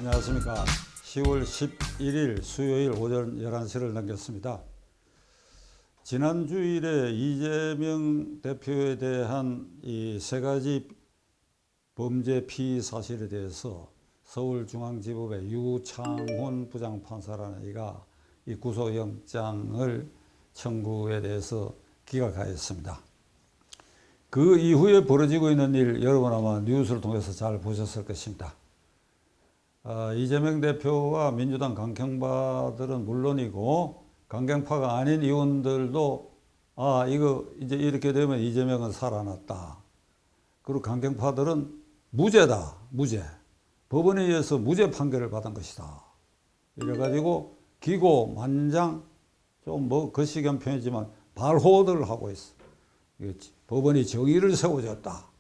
안녕하십니까. 10월 11일 수요일 오전 11시를 넘겼습니다. 지난 주일에 이재명 대표에 대한 이 세 가지 범죄 피의 사실에 대해서 서울중앙지법의 유창훈 부장판사라는 이가 이 구속영장을 청구에 대해서 기각하였습니다. 그 이후에 벌어지고 있는 일 여러분 아마 뉴스를 통해서 잘 보셨을 것입니다. 이재명 대표와 민주당 강경파들은 물론이고 강경파가 아닌 의원들도 이거 이제 이렇게 되면 이재명은 살아났다. 그리고 강경파들은 무죄다. 무죄. 법원에 의해서 무죄 판결을 받은 것이다. 이래가지고 기고만장 좀 뭐 거시기한 표현이지만 발호들을 하고 있어. 법원이 정의를 세워줬다.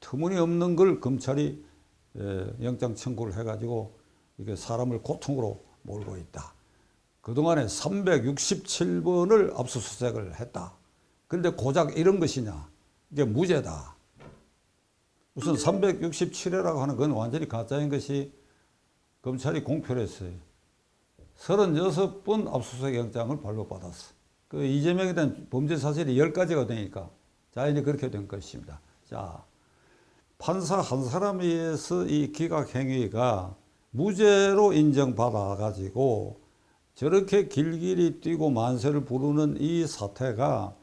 터무니없는 걸 검찰이 영장 청구를 해가지고 이게 사람을 고통으로 몰고 있다. 그동안에 367번을 압수수색을 했다. 근데 고작 이런 것이냐? 이게 무죄다. 우선 367회라고 하는 건 완전히 가짜인 것이 검찰이 공표를 했어요. 36번 압수수색 영장을 발부받았어. 그 이재명에 대한 범죄 사실이 10가지가 되니까 자연히 그렇게 된 것입니다. 자, 판사 한 사람에 의해서 이 기각행위가 무죄로 인정받아가지고 저렇게 길길이 뛰고 만세를 부르는 이 사태가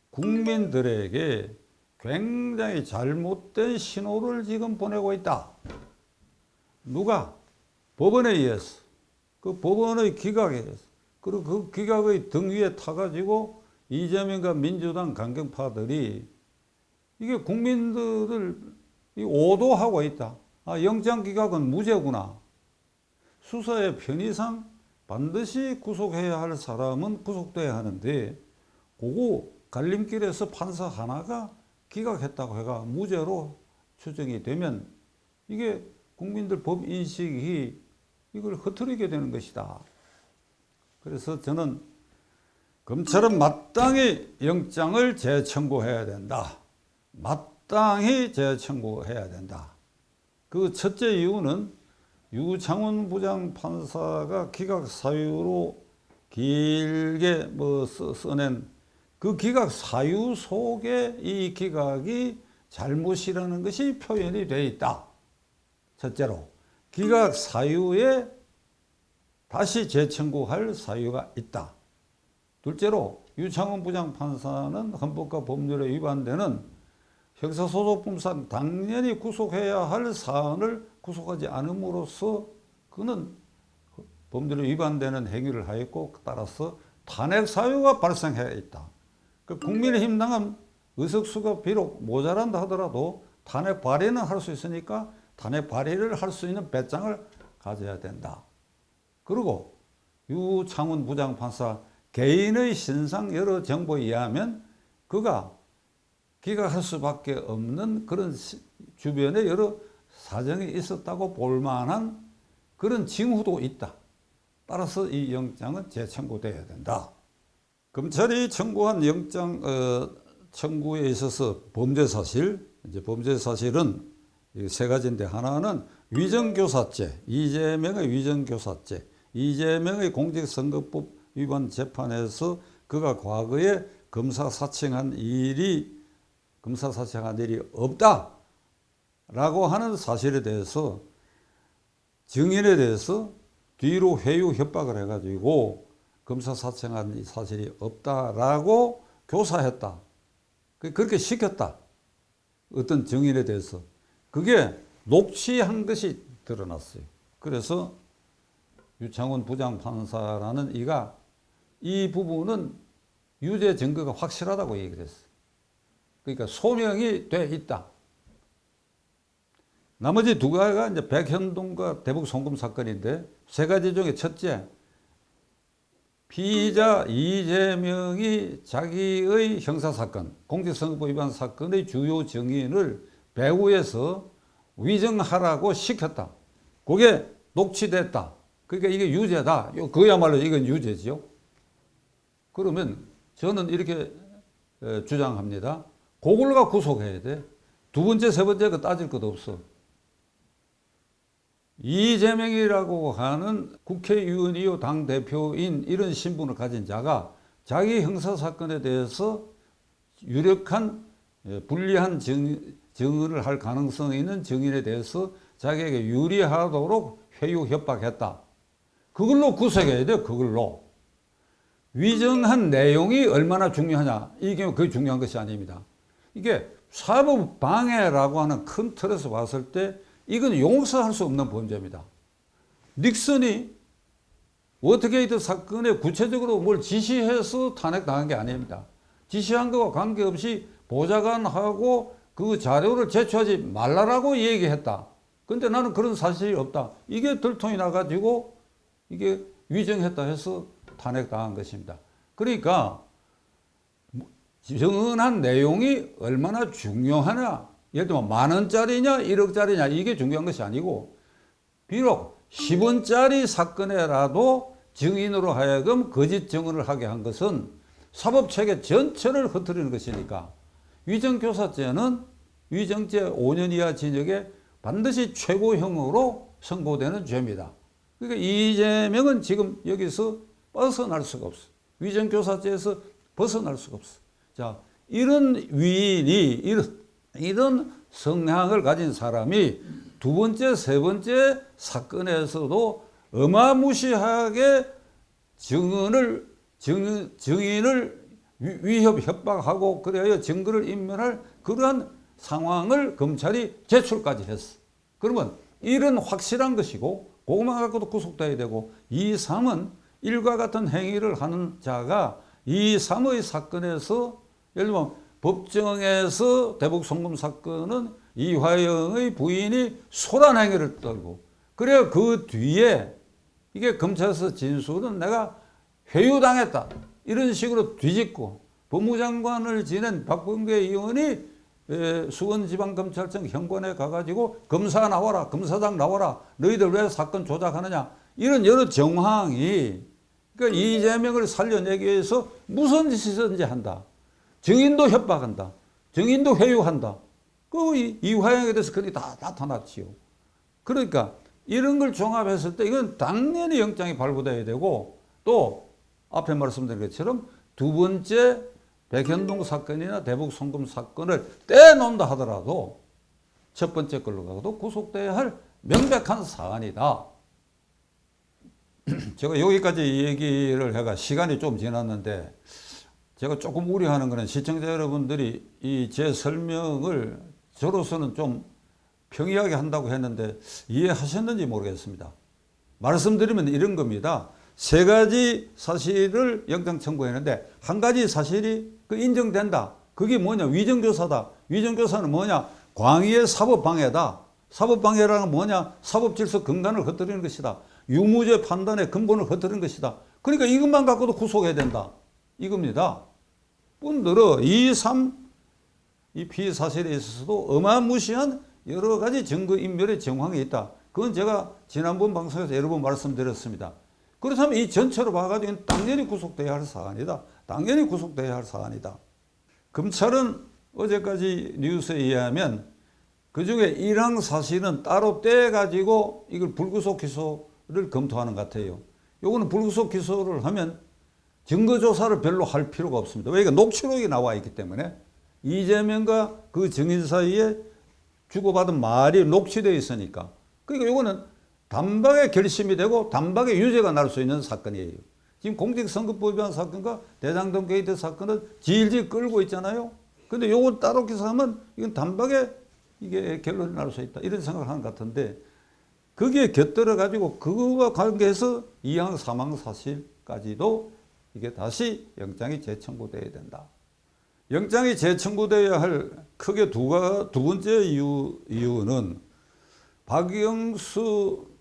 국민들에게 굉장히 잘못된 신호를 지금 보내고 있다. 누가? 법원에 의해서. 그 법원의 기각에 의해서. 그리고 그 기각의 등 위에 타가지고 이재명과 민주당 강경파들이 이게 국민들을 오도하고 있다. 영장 기각은 무죄구나. 수사의 편의상 반드시 구속해야 할 사람은 구속돼야 하는데 그거 갈림길에서 판사 하나가 기각했다고 해가 무죄로 추정이 되면 이게 국민들 법인식이 이걸 흐트리게 되는 것이다. 그래서 저는 검찰은 마땅히 영장을 재청구해야 된다. 마땅히 재청구해야 된다. 그 첫째 이유는 유창훈 부장판사가 기각 사유로 길게 써낸 그 기각 사유 속에 이 기각이 잘못이라는 것이 표현이 되어 있다. 첫째로 기각 사유에 다시 재청구할 사유가 있다. 둘째로 유창훈 부장판사는 헌법과 법률에 위반되는 형사소송법상 당연히 구속해야 할 사안을 구속하지 않음으로써 그는 법률에 위반되는 행위를 하였고 따라서 탄핵 사유가 발생해 있다. 그 국민의힘당은 의석수가 비록 모자란다 하더라도 탄핵 발의는 할 수 있으니까 탄핵 발의를 할 수 있는 배짱을 가져야 된다. 그리고 유창훈 부장판사 개인의 신상 여러 정보에 의하면 그가 기각할 수밖에 없는 그런 주변에 여러 사정이 있었다고 볼 만한 그런 징후도 있다. 따라서 이 영장은 재청구돼야 된다. 검찰이 청구한 영장 청구에 있어서 범죄 사실, 이제 범죄 사실은 세 가지인데 하나는 위정교사죄, 이재명의 위정교사죄, 이재명의 공직선거법 위반 재판에서 그가 과거에 검사 사칭한 일이 없다라고 하는 사실에 대해서 증인에 대해서 뒤로 회유 협박을 해가지고 검사 사칭한 사실이 없다라고 교사했다. 그렇게 시켰다. 어떤 증인에 대해서. 그게 녹취한 것이 드러났어요. 그래서 유창훈 부장판사라는 이가 이 부분은 유죄 증거가 확실하다고 얘기를 했어요. 그러니까 소명이 돼 있다. 나머지 두 가지가 이제 백현동과 대북 송금 사건인데 세 가지 중에 첫째, 피의자 이재명이 자기의 형사사건, 공직선거법 위반 사건의 주요 증인을 배후에서 위정하라고 시켰다. 그게 녹취됐다. 그러니까 이게 유죄다. 그야말로 이건 유죄지요. 그러면 저는 이렇게 주장합니다. 그걸로 구속해야 돼. 두 번째, 세 번째가 따질 것도 없어. 이재명이라고 하는 국회의원이요 당대표인 이런 신분을 가진 자가 자기 형사사건에 대해서 유력한 불리한 증언을 할 가능성이 있는 증인에 대해서 자기에게 유리하도록 회유 협박했다. 그걸로 구속해야 돼요. 그걸로. 위정한 내용이 얼마나 중요하냐. 이게 그게 중요한 것이 아닙니다. 이게 사법방해라고 하는 큰 틀에서 봤을 때 이건 용서할 수 없는 범죄입니다. 닉슨이 워터게이트 사건에 구체적으로 뭘 지시해서 탄핵당한 게 아닙니다. 지시한 것과 관계없이 보좌관하고 그 자료를 제출하지 말라라고 얘기했다. 근데 나는 그런 사실이 없다. 이게 들통이 나가지고 이게 위정했다 해서 탄핵당한 것입니다. 그러니까 증언한 내용이 얼마나 중요하냐. 예를 들면 10,000원짜리냐 1억짜리냐 이게 중요한 것이 아니고 비록 10원짜리 사건에라도 증인으로 하여금 거짓 증언을 하게 한 것은 사법체계 전체를 흐트리는 것이니까 위정교사죄는 위정죄 5년 이하 징역에 반드시 최고형으로 선고되는 죄입니다. 그러니까 이재명은 지금 여기서 벗어날 수가 없어. 위정교사죄에서 벗어날 수가 없어. 자, 이런 위인이 이런 성향을 가진 사람이 두 번째, 세 번째 사건에서도 어마무시하게 증인을 위협, 협박하고 그래야 증거를 인멸할 그러한 상황을 검찰이 제출까지 했어. 그러면 이런 확실한 것이고 그것만 갖고도 구속돼야 되고 2, 3은 일과 같은 행위를 하는 자가 2, 3의 사건에서 예를 들면 법정에서 대북 송금 사건은 이화영의 부인이 소란 행위를 떨고 그래야 그 뒤에 이게 검찰에서 진술은 내가 회유당했다 이런 식으로 뒤집고 법무장관을 지낸 박범계 의원이 수원지방검찰청 현관에 가가지고 검사 나와라 검사장 나와라 너희들 왜 사건 조작하느냐 이런 여러 정황이 그러니까 이재명을 살려내기 위해서 무슨 짓이든지 한다. 증인도 협박한다. 증인도 회유한다. 그 이화영에 대해서 그게 다 나타났지요. 그러니까 이런 걸 종합했을 때 이건 당연히 영장이 발부돼야 되고 또 앞에 말씀드린 것처럼 두 번째 백현동 사건이나 대북 송금 사건을 떼놓는다 하더라도 첫 번째 걸로 가도 구속돼야 할 명백한 사안이다. 제가 여기까지 얘기를 해가 시간이 좀 지났는데 제가 조금 우려하는 것은 시청자 여러분들이 이 제 설명을 저로서는 좀 평이하게 한다고 했는데 이해하셨는지 모르겠습니다. 말씀드리면 이런 겁니다. 세 가지 사실을 영장 청구했는데 한 가지 사실이 그 인정된다. 그게 뭐냐? 위정교사다. 위정교사는 뭐냐? 광의의 사법방해다. 사법방해라는 건 뭐냐? 사법질서 근간을 흩뜨리는 것이다. 유무죄 판단의 근본을 흩뜨리는 것이다. 그러니까 이것만 갖고도 구속해야 된다. 이겁니다. 뿐더러 2, 3, 이 피의사실에 있어서도 어마무시한 여러 가지 증거인멸의 정황이 있다. 그건 제가 지난번 방송에서 여러 번 말씀드렸습니다. 그렇다면 이 전체로 봐가지고 당연히 구속돼야 할 사안이다. 당연히 구속돼야 할 사안이다. 검찰은 어제까지 뉴스에 의하면 그중에 일항 사실은 따로 떼가지고 이걸 불구속 기소를 검토하는 것 같아요. 요거는 불구속 기소를 하면 증거조사를 별로 할 필요가 없습니다. 왜냐하면 녹취록이 나와 있기 때문에 이재명과 그 증인 사이에 주고받은 말이 녹취되어 있으니까. 그러니까 요거는 단박에 결심이 되고 단박에 유죄가 날 수 있는 사건이에요. 지금 공직선거법 위반 사건과 대장동 게이트 사건은 질질 끌고 있잖아요. 근데 요거 따로 기소하면 이건 단박에 이게 결론이 날 수 있다. 이런 생각을 하는 것 같은데 거기에 곁들여 가지고 그거와 관계해서 이항 사망 사실까지도 이게 다시 영장이 재청구돼야 된다. 영장이 재청구돼야 할 크게 두 번째 이유는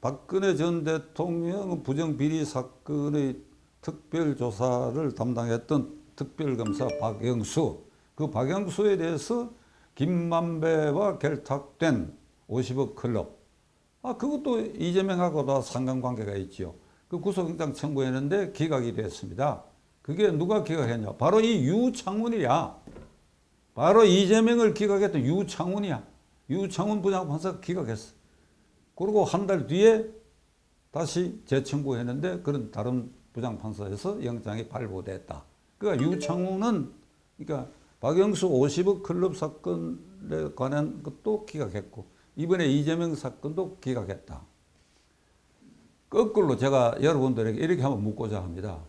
박근혜 전 대통령 부정비리 사건의 특별조사를 담당했던 특별검사 박영수, 그 박영수에 대해서 김만배와 결탁된 50억 클럽, 그것도 이재명하고도 상관관계가 있죠. 그 구속영장 청구했는데 기각이 됐습니다. 그게 누가 기각했냐? 바로 이 유창훈이야. 바로 이재명을 기각했던 유창훈이야. 유창훈 부장판사가 기각했어. 그리고 한 달 뒤에 다시 재청구했는데 그런 다른 부장판사에서 영장이 발부됐다. 그러니까 유창훈은 그러니까 박영수 50억 클럽 사건에 관한 것도 기각했고 이번에 이재명 사건도 기각했다. 거꾸로 제가 여러분들에게 이렇게 한번 묻고자 합니다.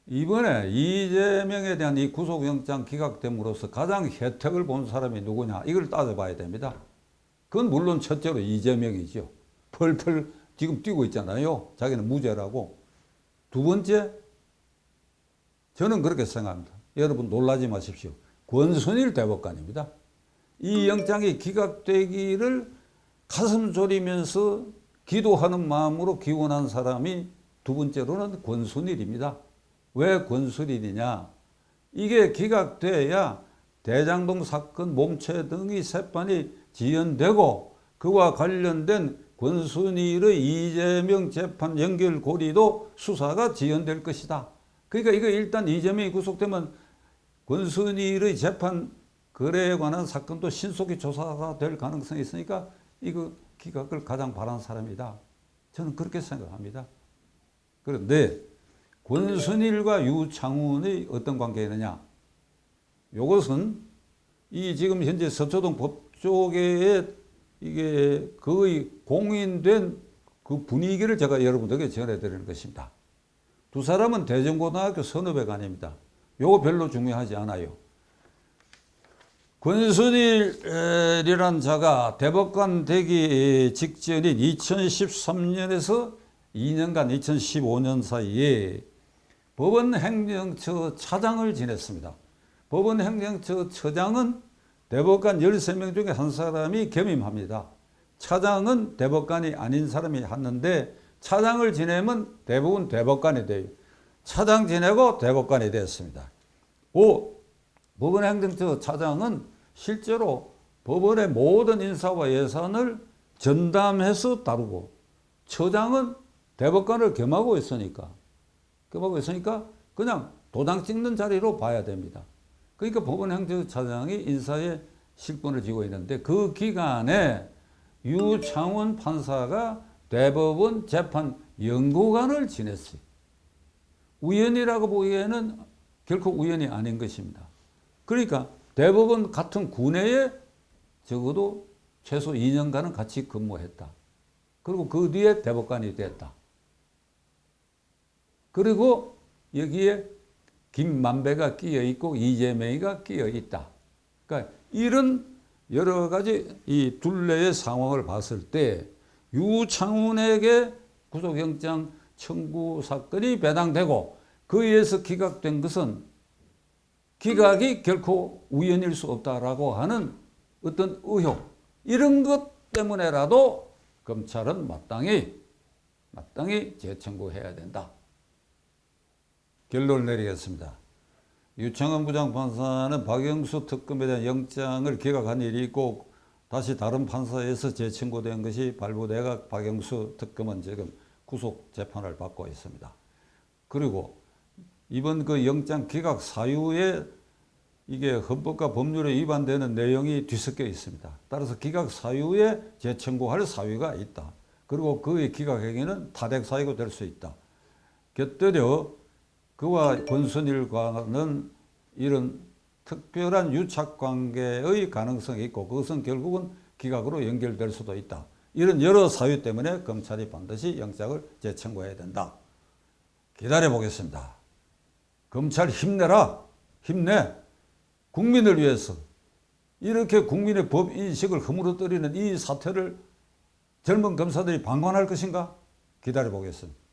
이번에 이재명에 대한 이 구속영장 기각됨으로써 가장 혜택을 본 사람이 누구냐 이걸 따져봐야 됩니다. 그건 물론 첫째로 이재명이죠. 펄펄 지금 뛰고 있잖아요. 자기는 무죄라고. 두 번째, 저는 그렇게 생각합니다. 여러분 놀라지 마십시오. 권순일 대법관입니다. 이 영장이 기각되기를 가슴 졸이면서 기도하는 마음으로 기원한 사람이 두 번째로는 권순일입니다. 왜 권순일이냐? 이게 기각돼야 대장동 사건 몸체 등의 재판이 지연되고 그와 관련된 권순일의 이재명 재판 연결고리도 수사가 지연될 것이다. 그러니까 이거 일단 이재명이 구속되면 권순일의 재판 거래에 관한 사건도 신속히 조사가 될 가능성이 있으니까 이거 기각을 가장 바란 사람이다. 저는 그렇게 생각합니다. 그런데 권순일과 유창훈의 어떤 관계느냐? 이것은 이 지금 현재 서초동 법조계에 이게 거의 공인된 그 분위기를 제가 여러분들에게 전해드리는 것입니다. 두 사람은 대전고등학교 선후배가 요거 별로 중요하지 않아요. 권순일이란 자가 대법관 되기 직전인 2013년에서 2년간 2015년 사이에 법원행정처 차장을 지냈습니다. 법원행정처 처장은 대법관 13명 중에 한 사람이 겸임합니다. 차장은 대법관이 아닌 사람이 하는데 차장을 지내면 대부분 대법관이 돼요. 차장 지내고 대법관이 됐습니다. 그 법원행정처 차장은 실제로 법원의 모든 인사와 예산을 전담해서 다루고 처장은 대법관을 겸하고 있으니까 그냥 도장 찍는 자리로 봐야 됩니다. 그러니까 법원행정처장이 인사에 실권을 쥐고 있는데 그 기간에 유창훈 판사가 대법원 재판 연구관을 지냈어요. 우연이라고 보기에는 결코 우연이 아닌 것입니다. 그러니까 대법원 같은 군에에 적어도 최소 2년간은 같이 근무했다. 그리고 그 뒤에 대법관이 됐다. 그리고 여기에 김만배가 끼어 있고 이재명이가 끼어 있다. 그러니까 이런 여러 가지 이 둘레의 상황을 봤을 때 유창훈에게 구속영장 청구 사건이 배당되고 그에 의해서 기각된 것은 기각이 결코 우연일 수 없다라고 하는 어떤 의혹 이런 것 때문에라도 검찰은 마땅히 재청구해야 된다. 결론을 내리겠습니다. 유창훈 부장판사는 박영수 특검에 대한 영장을 기각한 일이 있고 다시 다른 판사에서 재청구된 것이 발부돼가 박영수 특검은 지금 구속 재판을 받고 있습니다. 그리고 이번 그 영장 기각 사유에 이게 헌법과 법률에 위반되는 내용이 뒤섞여 있습니다. 따라서 기각 사유에 재청구할 사유가 있다. 그리고 그의 기각 행위는 타백 사유가 될 수 있다. 곁들여 그와 권순일과는 이런 특별한 유착관계의 가능성이 있고 그것은 결국은 기각으로 연결될 수도 있다. 이런 여러 사유 때문에 검찰이 반드시 영장을 재청구해야 된다. 기다려 보겠습니다. 검찰 힘내라. 힘내. 국민을 위해서 이렇게 국민의 법인식을 허물어뜨리는 이 사태를 젊은 검사들이 방관할 것인가? 기다려 보겠습니다.